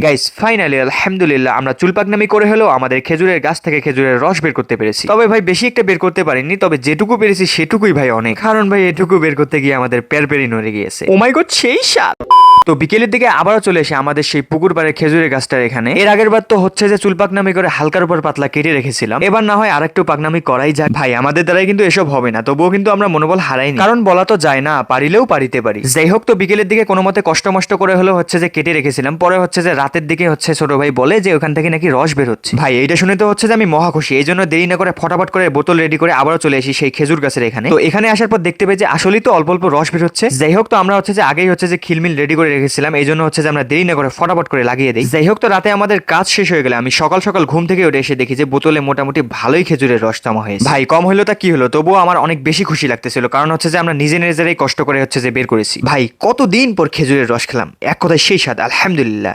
Guys finally আলহামদুলিল্লাহ আমরা চুলপাকনামি করে হলেও আমাদের খেজুরের গাছ থেকে খেজুরের রস বের করতে পেরেছি। তবে ভাই বেশি একটা বের করতে পারিনি, তবে যেটুকু পেরেছি সেটুকুই ভাই অনেক। কারণ ভাই এটুকু বের করতে গিয়ে আমাদের পেরপেরি নড়ে গিয়েছে। ও মাই গড, সেই স্বাদ। তো বিকেলের দিকে আবারও চলে এসে আমাদের সেই পুকুর পাড়ের খেজুরের গাছটার এখানে। এর আগের বার তো হচ্ছে যে চুল পাকনামি করে হালকার উপর পাতলা কেটে রেখেছিলাম, এবার না হয় আরেকটু পাকনামি করাই যায়। ভাই আমাদের দ্বারাই কিন্তু এসব হবে না, তবুও কিন্তু আমরা মনোবল হারাইনি, কারণ বলা তো যায় না পারিলেও পারিতে পারি। যাই হোক, তো বিকেলের দিকে কোনো মতে কষ্ট মষ্ট করে হলেও হচ্ছে যে কেটে রেখেছিলাম। পরে হচ্ছে যে রাতের দিকে হচ্ছে ছোট ভাই বলে যে ওখান থেকে নাকি রস বের হচ্ছে। ভাই এইটা শুনে তো হচ্ছে যে আমি মহা খুশি। এই জন্য দেরি না করে ফটাফট করে বোতল রেডি করে আবারও চলে আসি সেই খেজুর গাছের এখানে। তো এখানে আসার পর দেখতে পাই যে আসলেই তো অল্প অল্প রস বের হচ্ছে। যাই হোক, তো আমরা হচ্ছে যে আগেই হচ্ছে যে খিলমিল রেডি করে রেখেছিলাম, এই জন্য হচ্ছে যে আমরা দেরি না করে ফটাফট করে লাগিয়ে দিই। যাই হোক, তো রাতে আমাদের কাজ শেষ হয়ে গেলে আমি সকাল সকাল ঘুম থেকে উঠে এসে দেখি যে বোতলে মোটামুটি ভালোই খেজুরের রস জমা হয়েছে। ভাই কম হলো তা কি হলো, তবুও আমার অনেক বেশি খুশি লাগতেছিল, কারণ হচ্ছে যে আমরা নিজেরাই কষ্ট করে হচ্ছে যে বের করেছি। ভাই কতদিন পর খেজুরের রস খেলাম, এক কথায় সেই স্বাদ, আলহামদুলিল্লাহ।